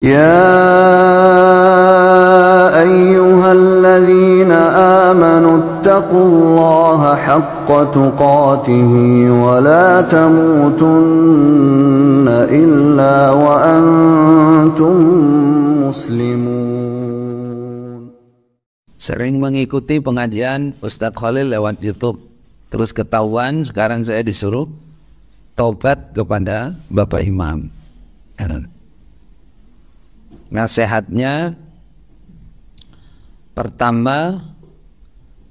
يا أيها الذين آمنوا اتقوا الله حق تقاته ولا تموتن إلا وأنتم مسلمون. Sering mengikuti pengajian Ustadz Khalil lewat YouTube, terus ketahuan sekarang saya disuruh taubat kepada Bapak Imam. Nasihatnya, pertama,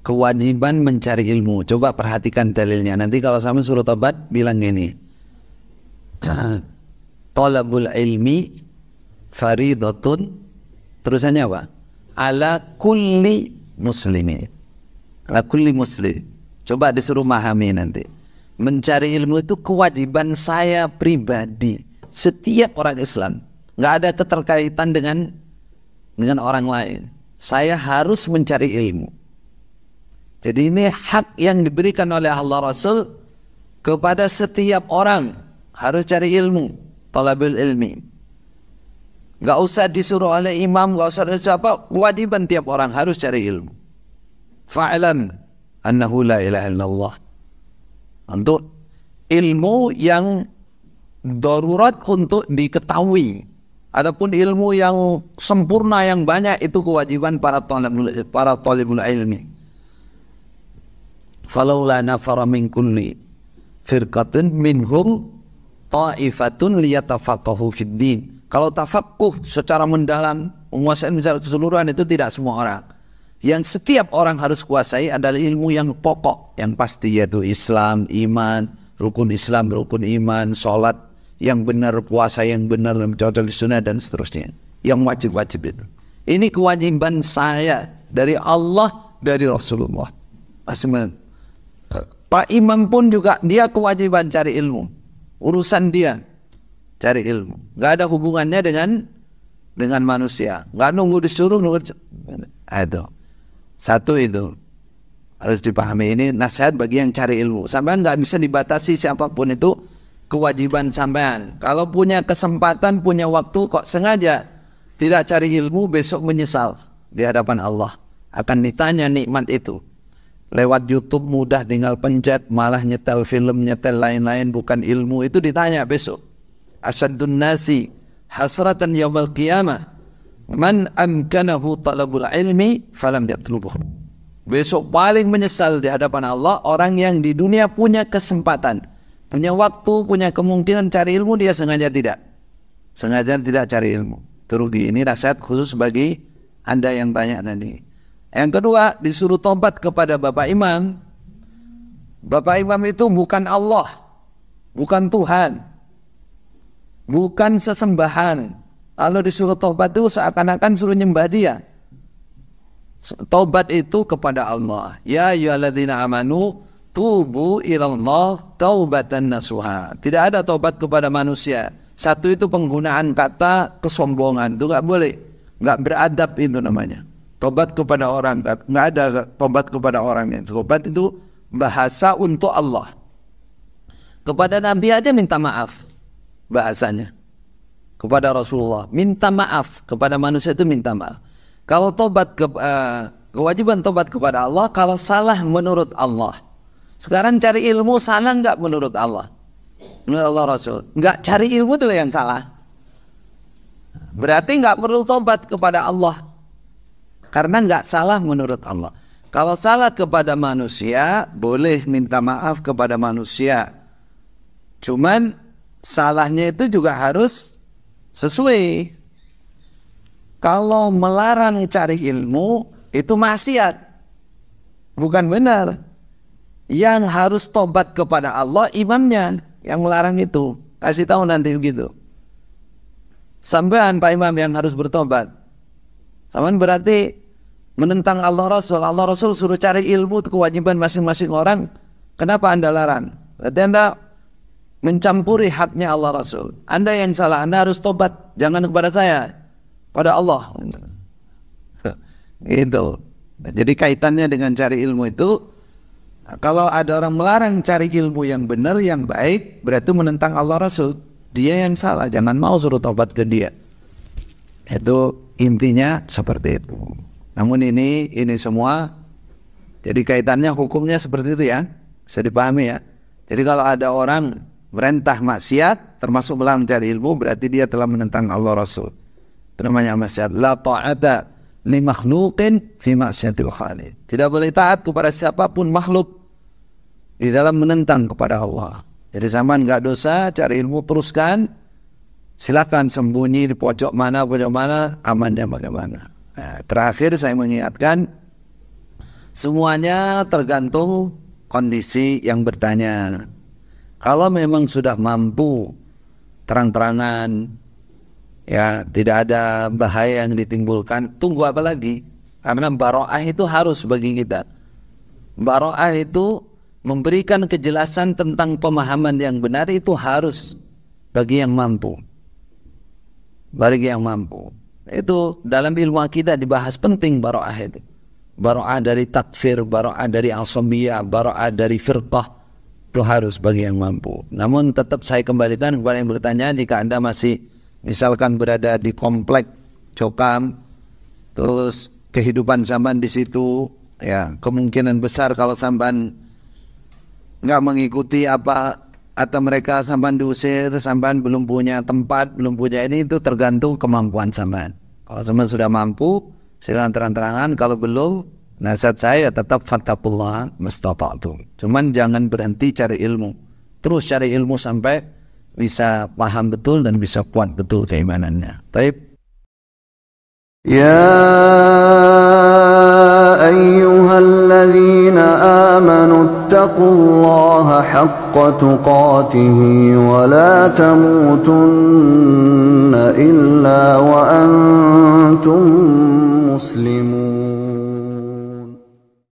kewajiban mencari ilmu. Coba perhatikan dalilnya. Nanti kalau sama suruh tobat bilang gini, talabul ilmi faridatun, terusannya apa? Ala kulli muslimin. Ala kulli muslim. Coba disuruh memahami nanti. Mencari ilmu itu kewajiban saya pribadi, setiap orang Islam. Nggak ada keterkaitan dengan orang lain. Saya harus mencari ilmu. Jadi ini hak yang diberikan oleh Allah Rasul kepada setiap orang, harus cari ilmu, talabul ilmi. Nggak usah disuruh oleh imam, nggak usah disuruh apa, kewajiban tiap orang harus cari ilmu. Fa'lam annahu la ilaha illallah. Untuk ilmu yang darurat untuk diketahui. Adapun ilmu yang sempurna yang banyak itu kewajiban para talibul ilmi. Falaula nafara min kulli firqatin minhum ta'ifatun liyatafaqahu fid din. Kalau tafaqquh secara mendalam, menguasai secara keseluruhan itu tidak semua orang. Yang setiap orang harus kuasai adalah ilmu yang pokok, yang pasti, yaitu Islam, iman, rukun Islam, rukun iman, sholat yang benar, puasa yang benar, mencontoh sunnah dan seterusnya. Yang wajib-wajib itu. Ini kewajiban saya dari Allah, dari Rasulullah. Pak Imam pun juga dia kewajiban cari ilmu. Urusan dia cari ilmu. Gak ada hubungannya dengan manusia. Gak nunggu disuruh, Aduh. Satu itu harus dipahami, ini nasihat bagi yang cari ilmu. Sampean nggak bisa dibatasi siapapun, itu kewajiban sampean. Kalau punya kesempatan, punya waktu, kok sengaja tidak cari ilmu, besok menyesal di hadapan Allah. Akan ditanya nikmat itu. Lewat YouTube mudah, tinggal pencet, malah nyetel film, nyetel lain-lain, bukan ilmu, itu ditanya besok. Asyadun nasi hasratan yawmal qiyamah man amkanahu talabul ilmi falam yatlubuh. Besok paling menyesal di hadapan Allah orang yang di dunia punya kesempatan, punya waktu, punya kemungkinan cari ilmu, dia sengaja tidak cari ilmu. Terugi. Ini nasihat khusus bagi Anda yang tanya tadi. Yang kedua, disuruh tobat kepada Bapak Imam. Bapak Imam itu bukan Allah, bukan Tuhan, bukan sesembahan. Kalau disuruh tobat itu seakan-akan suruh nyembah dia. Tobat itu kepada Allah. Ya ayyuhalladzina amanu tubu ilallah taubatan nasuha. Tidak ada tobat kepada manusia. Satu itu penggunaan kata kesombongan, itu nggak boleh, nggak beradab, itu namanya. Tobat kepada orang, nggak ada tobat kepada orang. Tobat itu bahasa untuk Allah. Kepada Nabi aja minta maaf bahasanya. Kepada Rasulullah minta maaf, kepada manusia itu minta maaf. Kalau tobat kewajiban tobat kepada Allah kalau salah menurut Allah. Sekarang cari ilmu salah nggak menurut Allah? Menurut Allah Rasul nggak, cari ilmu itu yang salah. Berarti nggak perlu tobat kepada Allah karena nggak salah menurut Allah. Kalau salah kepada manusia boleh minta maaf kepada manusia. Cuman salahnya itu juga harus sesuai. Kalau melarang cari ilmu itu maksiat, bukan benar. Yang harus tobat kepada Allah imamnya yang melarang itu. Kasih tahu nanti begitu. Sampean Pak Imam yang harus bertobat. Sampean berarti menentang Allah Rasul. Allah Rasul suruh cari ilmu, itu kewajiban masing-masing orang. Kenapa Anda larang? Berarti Anda mencampuri haknya Allah Rasul. Anda yang salah, Anda harus tobat. Jangan kepada saya, pada Allah. Gitu. Jadi kaitannya dengan cari ilmu itu, kalau ada orang melarang cari ilmu yang benar, yang baik, berarti menentang Allah Rasul. Dia yang salah, jangan mau suruh tobat ke dia. Itu intinya seperti itu. Namun ini semua jadi kaitannya hukumnya seperti itu ya. Bisa dipahami ya. Jadi kalau ada orang merintah maksiat termasuk melarang mencari ilmu, berarti dia telah menentang Allah Rasul. Itu namanya maksiat. La ta'ata li makhluqin fi maksiatil khaliq. Tidak boleh taat kepada siapapun makhluk di dalam menentang kepada Allah. Jadi sampean enggak dosa, cari ilmu teruskan. Silakan sembunyi di pojok mana, amannya bagaimana. Nah, terakhir saya mengingatkan, semuanya tergantung kondisi yang bertanya. Kalau memang sudah mampu terang-terangan, ya tidak ada bahaya yang ditimbulkan, tunggu apa lagi? Karena baro'ah itu harus bagi kita. Baro'ah itu memberikan kejelasan tentang pemahaman yang benar, itu harus bagi yang mampu. Bagi yang mampu. Itu dalam ilmu akidah dibahas penting baro'ah itu. Baro'ah dari takfir, baro'ah dari asabiyah, baro'ah dari firqah, itu harus bagi yang mampu. Namun tetap saya kembalikan kepada yang bertanya, jika Anda masih misalkan berada di komplek Cokam, terus kehidupan sampean di situ, ya kemungkinan besar kalau sampean nggak mengikuti apa atau mereka sampean diusir, sampean belum punya tempat, belum punya ini, itu tergantung kemampuan sampean. Kalau sampean sudah mampu, silakan terang-terangan. Kalau belum, nasihat saya tetap fattaqullah mastata'tum. Cuman jangan berhenti cari ilmu. Terus cari ilmu sampai bisa paham betul dan bisa kuat betul keimanannya. Taib. Ya ayyuhalladzina amanu ittaqullaha haqqa tuqatih wa la tamutunna illa wa antum muslimun.